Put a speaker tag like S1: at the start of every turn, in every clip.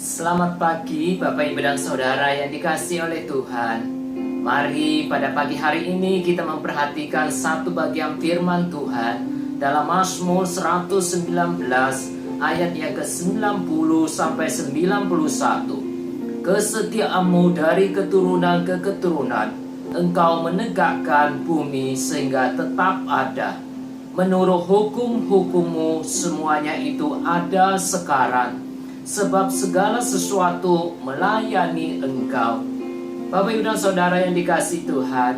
S1: Selamat pagi Bapak Ibu dan Saudara yang dikasihi oleh Tuhan. Mari pada pagi hari ini kita memperhatikan satu bagian firman Tuhan dalam Mazmur 119 ayat yang ke-90 sampai 91. Kesetiaanmu dari keturunan ke keturunan, Engkau menegakkan bumi sehingga tetap ada. Menurut hukum-hukummu semuanya itu ada sekarang, sebab segala sesuatu melayani Engkau. Bapak Ibu dan Saudara yang dikasihi Tuhan,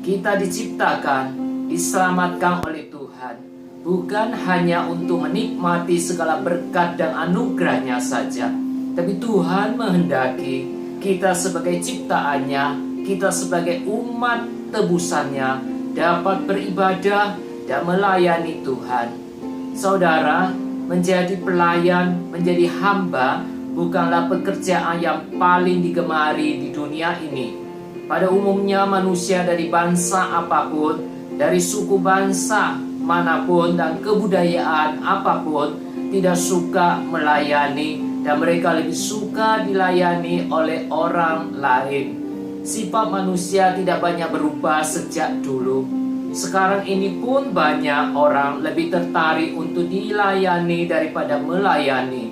S1: kita diciptakan, diselamatkan oleh Tuhan, bukan hanya untuk menikmati segala berkat dan anugerahnya saja, tapi Tuhan menghendaki kita sebagai ciptaannya, kita sebagai umat tebusannya dapat beribadah dan melayani Tuhan. Saudara, menjadi pelayan, menjadi hamba bukanlah pekerjaan yang paling digemari di dunia ini. Pada umumnya manusia dari bangsa apapun, dari suku bangsa manapun dan kebudayaan apapun tidak suka melayani, dan mereka lebih suka dilayani oleh orang lain. Sifat manusia tidak banyak berubah sejak dulu. Sekarang ini pun banyak orang lebih tertarik untuk dilayani daripada melayani.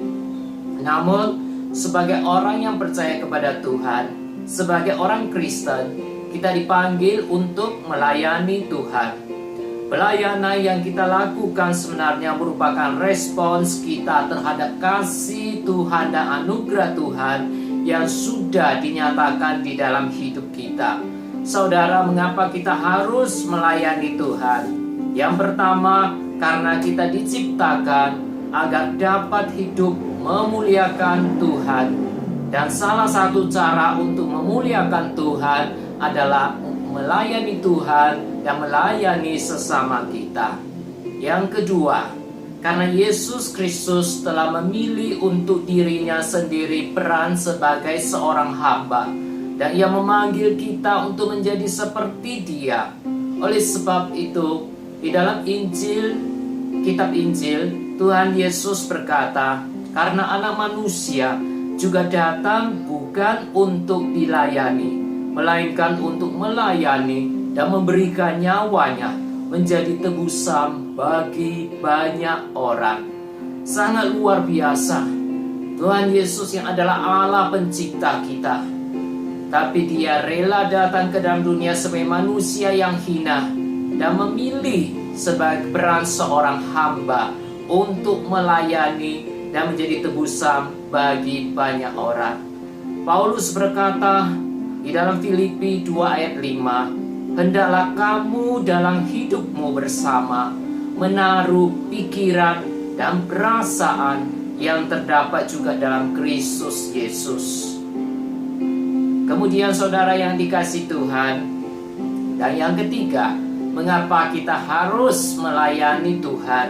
S1: Namun, sebagai orang yang percaya kepada Tuhan, sebagai orang Kristen, kita dipanggil untuk melayani Tuhan. Pelayanan yang kita lakukan sebenarnya merupakan respons kita terhadap kasih Tuhan dan anugerah Tuhan yang sudah dinyatakan di dalam hidup kita. Saudara, mengapa kita harus melayani Tuhan? Yang pertama, karena kita diciptakan agar dapat hidup memuliakan Tuhan. Dan salah satu cara untuk memuliakan Tuhan adalah melayani Tuhan dan melayani sesama kita. Yang kedua, karena Yesus Kristus telah memilih untuk dirinya sendiri peran sebagai seorang hamba, dan Ia memanggil kita untuk menjadi seperti Dia. Oleh sebab itu, di dalam kitab Injil, Tuhan Yesus berkata, karena Anak Manusia juga datang bukan untuk dilayani, melainkan untuk melayani dan memberikan nyawanya menjadi tebusan bagi banyak orang. Sangat luar biasa. Tuhan Yesus yang adalah Allah pencipta kita, tapi Dia rela datang ke dalam dunia sebagai manusia yang hina dan memilih sebagai peran seorang hamba untuk melayani dan menjadi tebusan bagi banyak orang. Paulus berkata di dalam Filipi 2 ayat 5, hendaklah kamu dalam hidupmu bersama menaruh pikiran dan perasaan yang terdapat juga dalam Kristus Yesus. Kemudian saudara yang dikasihi Tuhan, dan yang ketiga, mengapa kita harus melayani Tuhan?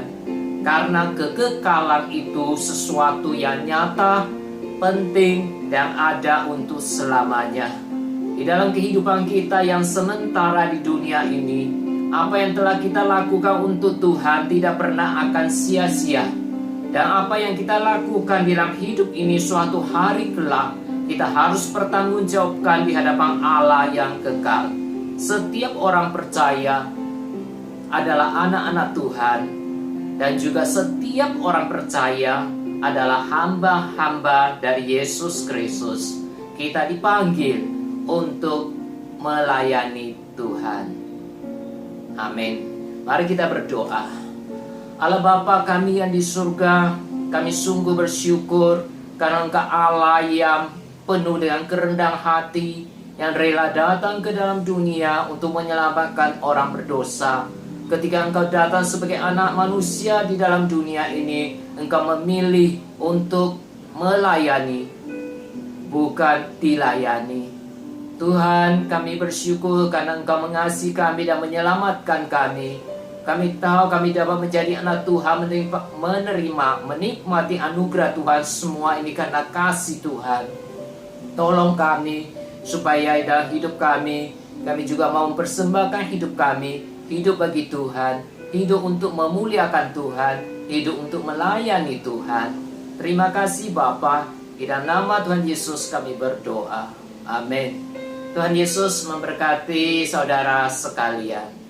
S1: Karena kekekalan itu sesuatu yang nyata, penting, dan ada untuk selamanya. Di dalam kehidupan kita yang sementara di dunia ini, apa yang telah kita lakukan untuk Tuhan tidak pernah akan sia-sia. Dan apa yang kita lakukan di dalam hidup ini suatu hari kelak, kita harus pertanggungjawabkan di hadapan Allah yang kekal. Setiap orang percaya adalah anak-anak Tuhan, dan juga setiap orang percaya adalah hamba-hamba dari Yesus Kristus. Kita dipanggil untuk melayani Tuhan. Amin. Mari kita berdoa. Allah Bapa kami yang di surga, kami sungguh bersyukur karena Engkau Allah yang penuh dengan kerendahan hati, yang rela datang ke dalam dunia untuk menyelamatkan orang berdosa. Ketika Engkau datang sebagai anak manusia di dalam dunia ini, Engkau memilih untuk melayani, bukan dilayani. Tuhan, kami bersyukur karena Engkau mengasihi kami dan menyelamatkan kami. Kami tahu kami dapat menjadi anak Tuhan, menerima, menikmati anugerah Tuhan. Semua ini karena kasih Tuhan. Tolong kami supaya dalam hidup kami juga mau mempersembahkan hidup kami, hidup bagi Tuhan, hidup untuk memuliakan Tuhan, hidup untuk melayani Tuhan. Terima kasih Bapa, Di dalam nama Tuhan Yesus kami berdoa. Amin. Tuhan Yesus memberkati saudara sekalian.